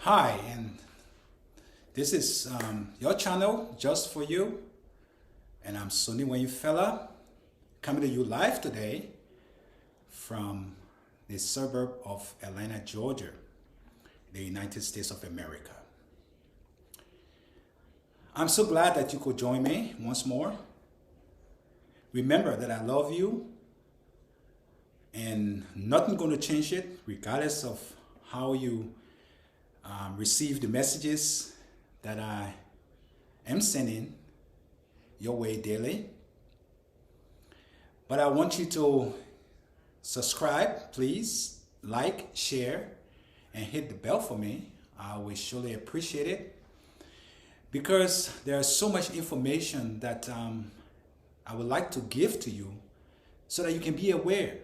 Hi, and this is your channel, Just For You, and I'm Sonny Wayne Fella, coming to you live today from the suburb of Atlanta, Georgia, the United States of America. I'm so glad that you could join me once more. Remember that I love you, and nothing's going to change it, regardless of how you receive the messages that I am sending your way daily. But I want you to subscribe, please, like, share, and hit the bell for me. I will surely appreciate it, because there's so much information that I would like to give to you so that you can be aware.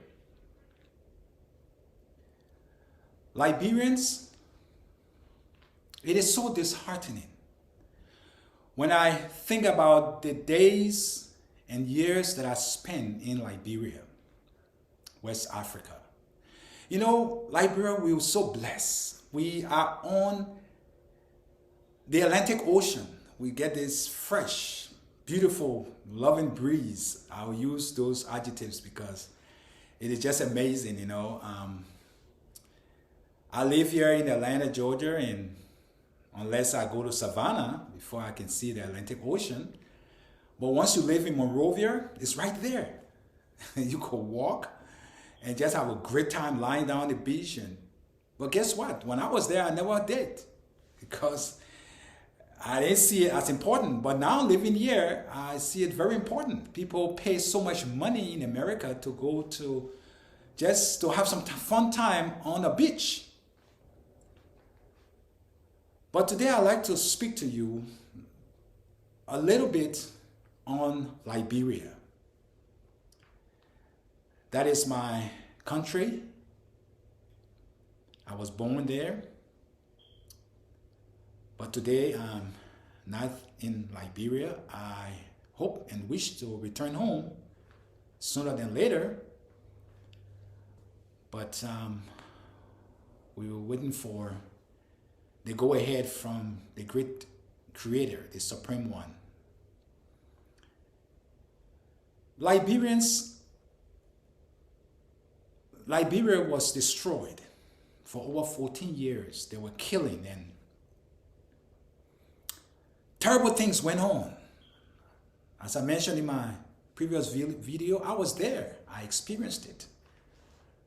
Liberians, it is so disheartening when I think about the days and years that I spent in Liberia, West Africa. You know, Liberia, we were so blessed. We are on the Atlantic Ocean. We get this fresh, beautiful, loving breeze. I'll use those adjectives because it is just amazing, you know. I live here in Atlanta, Georgia, and unless I go to Savannah before I can see the Atlantic Ocean. But once you live in Monrovia, it's right there. You could walk and just have a great time lying down on the beach. But guess what? When I was there, I never did, because I didn't see it as important. But now living here, I see it very important. People pay so much money in America to go to just to have some fun time on a beach. But today I'd like to speak to you a little bit on Liberia. That is my country. I was born there. But today I'm not in Liberia. I hope and wish to return home sooner than later. But we were waiting for the go-ahead from the great creator, the supreme one. Liberia was destroyed for over 14 years. They were killing, and terrible things went on. As I mentioned in my previous video, I was there. I experienced it.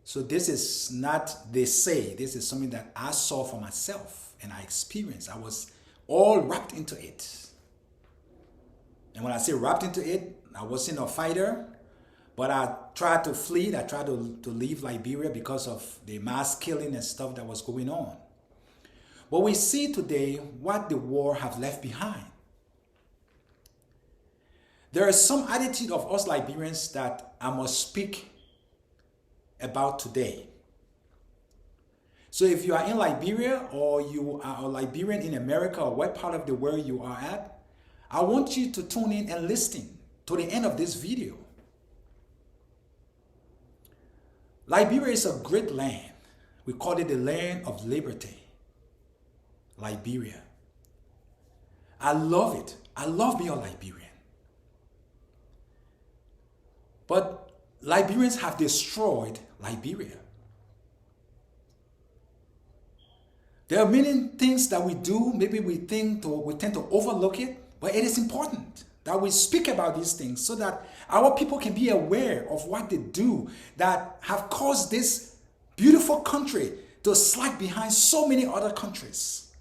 So this is not they say, this is something that I saw for myself and I experienced. I was all wrapped into it. And when I say wrapped into it, I wasn't a fighter, but I tried to flee. I tried to leave Liberia because of the mass killing and stuff that was going on. But we see today what the war have left behind. There is some attitude of us Liberians that I must speak about today. So if you are in Liberia, or you are a Liberian in America, or what part of the world you are at, I want you to tune in and listen to the end of this video. Liberia is a great land. We call it the land of liberty. Liberia. I love it. I love being a Liberian. But Liberians have destroyed Liberia. There are many things that we do, maybe we tend to overlook it, but it is important that we speak about these things so that our people can be aware of what they do that have caused this beautiful country to slack behind so many other countries.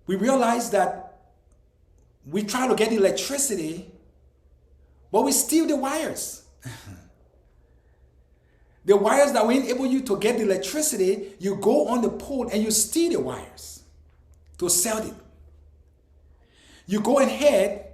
We realize that we try to get electricity, but we steal the wires. The wires that will enable you to get the electricity, you go on the pole and you steal the wires to sell it. You go ahead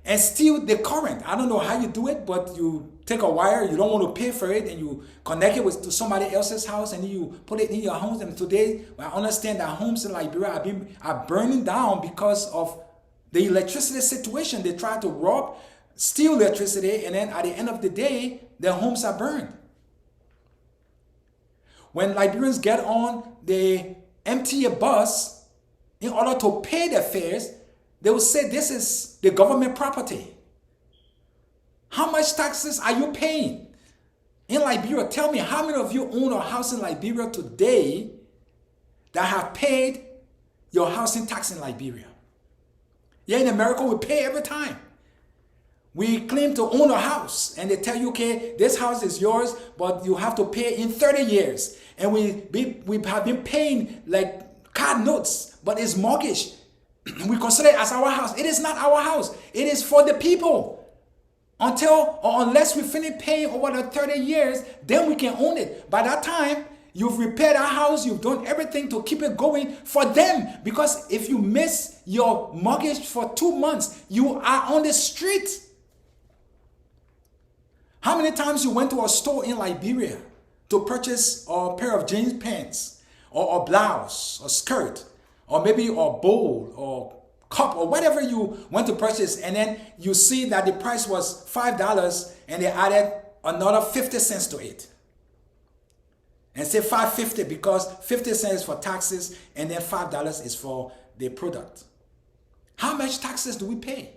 and steal the current. I don't know how you do it, but you take a wire, you don't want to pay for it, and you connect it to somebody else's house, and you put it in your homes. And today, I understand that homes in Liberia are burning down because of the electricity situation. They try to rob steal electricity, and then at the end of the day, their homes are burned. When Liberians get on, they empty a bus in order to pay their fares. They will say this is the government property. How much taxes are you paying in Liberia? Tell me, how many of you own a house in Liberia today that have paid your housing tax in Liberia? Yeah, in America, we pay every time. We claim to own a house, and they tell you, okay, this house is yours, but you have to pay in 30 years. And we have been paying like card notes, but it's mortgage. We consider it as our house. It is not our house. It is for the people. Until or unless we finish paying over the 30 years, then we can own it. By that time, you've repaired our house. You've done everything to keep it going for them. Because if you miss your mortgage for 2 months, you are on the street. How many times you went to a store in Liberia to purchase a pair of jeans pants or a blouse or skirt or maybe a bowl or cup or whatever you went to purchase, and then you see that the price was $5 and they added another 50 cents to it? And say $5.50 because 50 cents for taxes and then $5 is for the product. How much taxes do we pay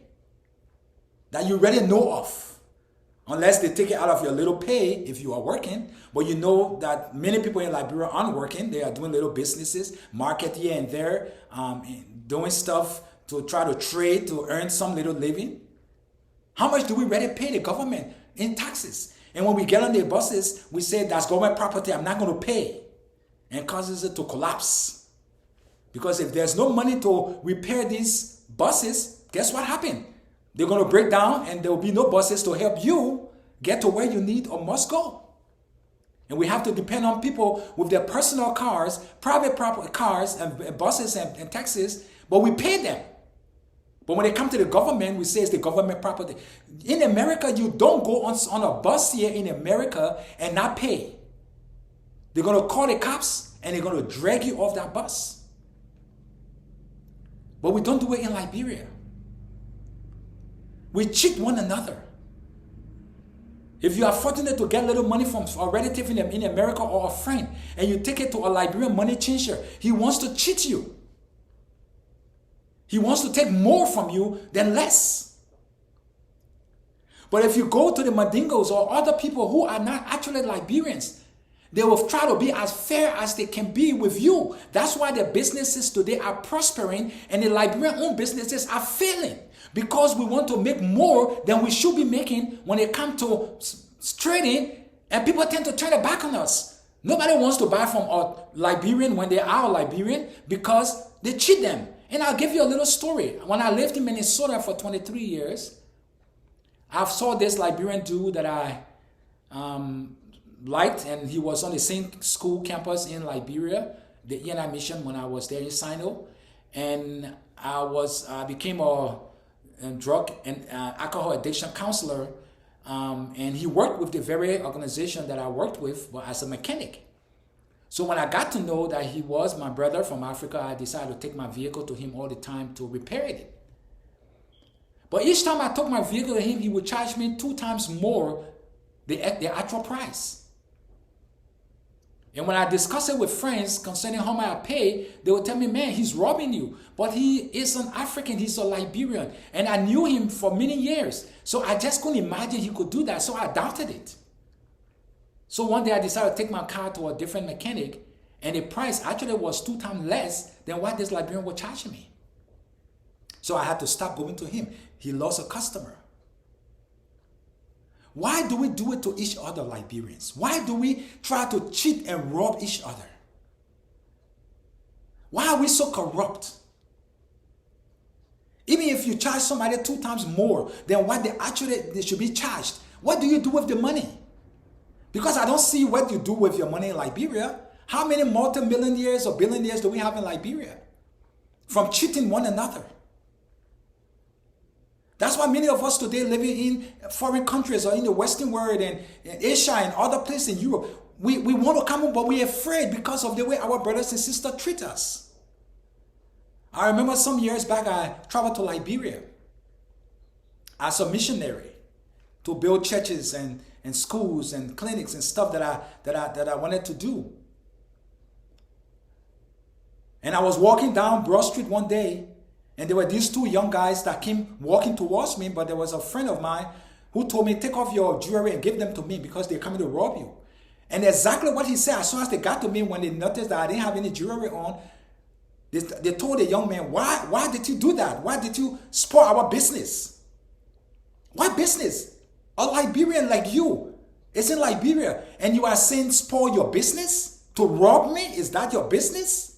that you already know of? Unless they take it out of your little pay if you are working. But you know that many people in Liberia aren't working. They are doing little businesses, market here and there, doing stuff to try to trade to earn some little living. How much do we really pay the government in taxes? And when we get on the buses, we say that's government property, I'm not going to pay. And causes it to collapse. Because if there's no money to repair these buses, guess what happened? They're going to break down and there will be no buses to help you get to where you need or must go. And we have to depend on people with their personal cars, private cars and buses and taxis, but we pay them. But when they come to the government, we say it's the government property. In America, you don't go on a bus here in America and not pay. They're going to call the cops and they're going to drag you off that bus. But we don't do it in Liberia. We cheat one another. If you are fortunate to get a little money from a relative in America or a friend, and you take it to a Liberian money changer, he wants to cheat you. He wants to take more from you than less. But if you go to the Mandingos or other people who are not actually Liberians, they will try to be as fair as they can be with you. That's why the businesses today are prospering and the Liberian-owned businesses are failing. Because we want to make more than we should be making when it comes to trading, and people tend to turn their back on us. Nobody wants to buy from a Liberian when they are a Liberian because they cheat them. And I'll give you a little story. When I lived in Minnesota for 23 years, I saw this Liberian dude that I liked, and he was on the same school campus in Liberia, the ENI mission, when I was there in Sino. And I became a drug and alcohol addiction counselor, and he worked with the very organization that I worked with, but as a mechanic. So when I got to know that he was my brother from Africa, I decided to take my vehicle to him all the time to repair it. But each time I took my vehicle to him, he would charge me 2 times more the actual price. And when I discuss it with friends concerning how much I pay, they would tell me, man, he's robbing you. But he is an African, he's a Liberian. And I knew him for many years. So I just couldn't imagine he could do that. So I doubted it. So one day I decided to take my car to a different mechanic, and the price actually was 2 times less than what this Liberian was charging me. So I had to stop going to him. He lost a customer. Why do we do it to each other, Liberians? Why do we try to cheat and rob each other? Why are we so corrupt? Even if you charge somebody 2 times more than what they should be charged, what do you do with the money? Because I don't see what you do with your money in Liberia. How many multi-millionaires or billionaires do we have in Liberia? From cheating one another. That's why many of us today living in foreign countries or in the Western world and in Asia and other places in Europe, we want to come home, but we're afraid because of the way our brothers and sisters treat us. I remember some years back, I traveled to Liberia. as a missionary to build churches and schools and clinics and stuff that I wanted to do. And I was walking down Broad Street one day, and there were these two young guys that came walking towards me, but there was a friend of mine who told me, take off your jewelry and give them to me because they're coming to rob you. And exactly what he said, as soon as they got to me, when they noticed that I didn't have any jewelry on, they told the young man, why did you do that? Why did you spoil our business? What business? A Liberian like you is in Liberia, and you are saying spoil your business? To rob me? Is that your business?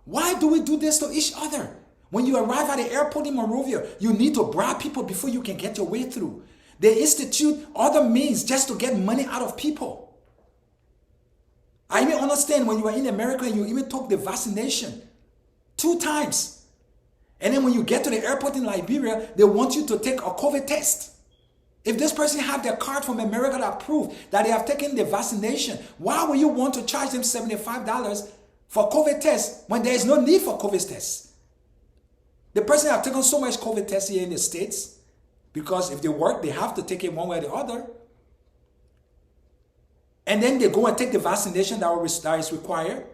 Why do we do this to each other? When you arrive at the airport in Monrovia, you need to bribe people before you can get your way through. They institute other means just to get money out of people. I even understand when you are in America and you even took the vaccination 2 times. And then when you get to the airport in Liberia, they want you to take a COVID test. If this person have their card from America that prove that they have taken the vaccination, why would you want to charge them $75 for COVID test when there is no need for COVID tests? The person have taken so much COVID tests here in the States because if they work, they have to take it one way or the other. And then they go and take the vaccination that is required.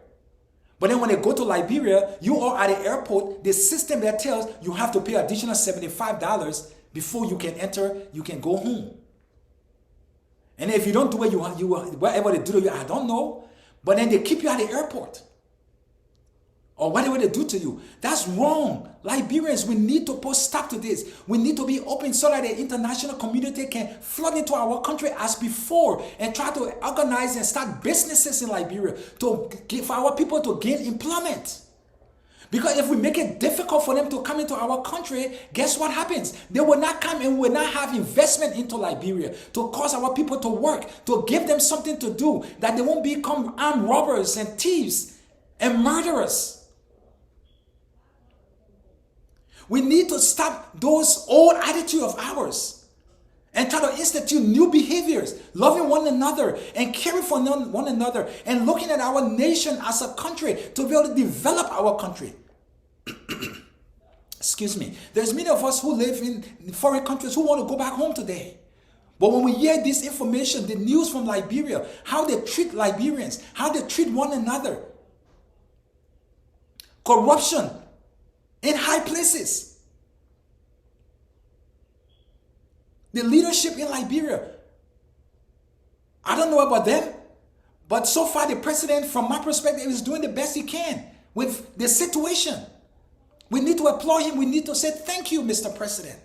But then when they go to Liberia, you are at the airport, the system that tells you have to pay additional $75 before you can enter, you can go home. And if you don't do it, whatever they do to you, I don't know. But then they keep you at the airport. Or whatever they do to you. That's wrong. Liberians, we need to put stop to this. We need to be open so that the international community can flood into our country as before and try to organize and start businesses in Liberia to give our people to gain employment. Because if we make it difficult for them to come into our country, guess what happens? They will not come and will not have investment into Liberia to cause our people to work, to give them something to do, that they won't become armed robbers and thieves and murderers. We need to stop those old attitudes of ours and try to institute new behaviors, loving one another and caring for one another and looking at our nation as a country to be able to develop our country. Excuse me. There's many of us who live in foreign countries who want to go back home today. But when we hear this information, the news from Liberia, how they treat Liberians, how they treat one another, corruption in high places. The leadership in Liberia, I don't know about them, but so far the president, from my perspective, is doing the best he can with the situation. We need to applaud him. We need to say, thank you, Mr. President.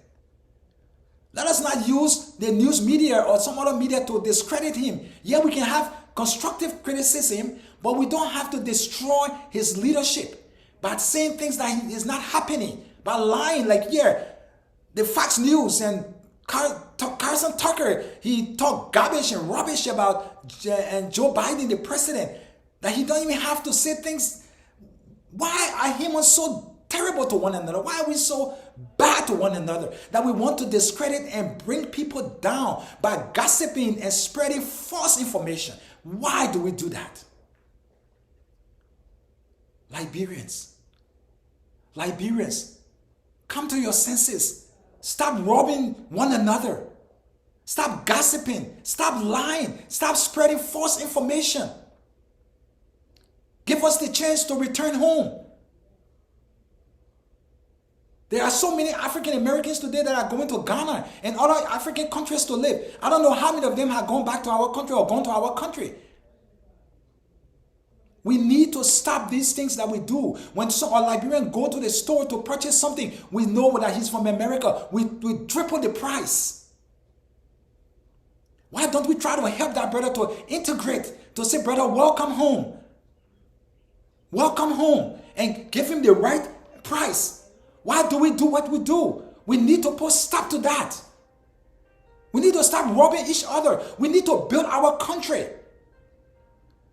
Let us not use the news media or some other media to discredit him. Yeah, we can have constructive criticism, but we don't have to destroy his leadership by saying things that is not happening, by lying like, yeah, the Fox News and Carson Tucker, he talked garbage and rubbish about and Joe Biden, the president, that he don't even have to say things. Why are humans so terrible to one another? Why are we so bad to one another that we want to discredit and bring people down by gossiping and spreading false information? Why do we do that? Liberians, come to your senses. Stop robbing one another. Stop gossiping. Stop lying. Stop spreading false information. Give us the chance to return home. There are so many African Americans today that are going to Ghana and other African countries to live. I don't know how many of them have gone back to our country or gone to our country. We need to stop these things that we do. When a Liberian go to the store to purchase something, we know that he's from America. We triple the price. Why don't we try to help that brother to integrate, to say, brother, welcome home. Welcome home. And give him the right price. Why do we do what we do? We need to put stop to that. We need to stop robbing each other. We need to build our country.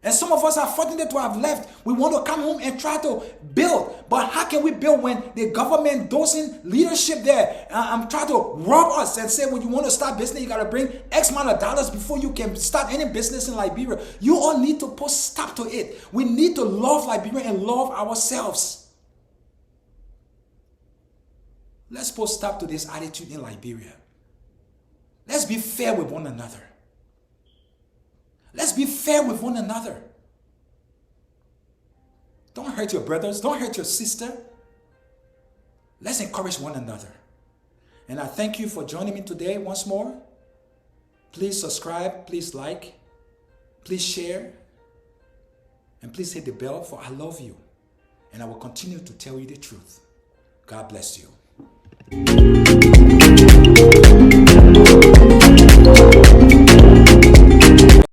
And some of us are fortunate to have left. We want to come home and try to build. But how can we build when the government doesn't leadership there trying to rob us and say, when you want to start business, you got to bring X amount of dollars before you can start any business in Liberia. You all need to put stop to it. We need to love Liberia and love ourselves. Let's put stop to this attitude in Liberia. Let's be fair with one another. Let's be fair with one another. Don't hurt your brothers. Don't hurt your sister. Let's encourage one another. And I thank you for joining me today once more. Please subscribe. Please like. Please share. And please hit the bell, for I love you. And I will continue to tell you the truth. God bless you.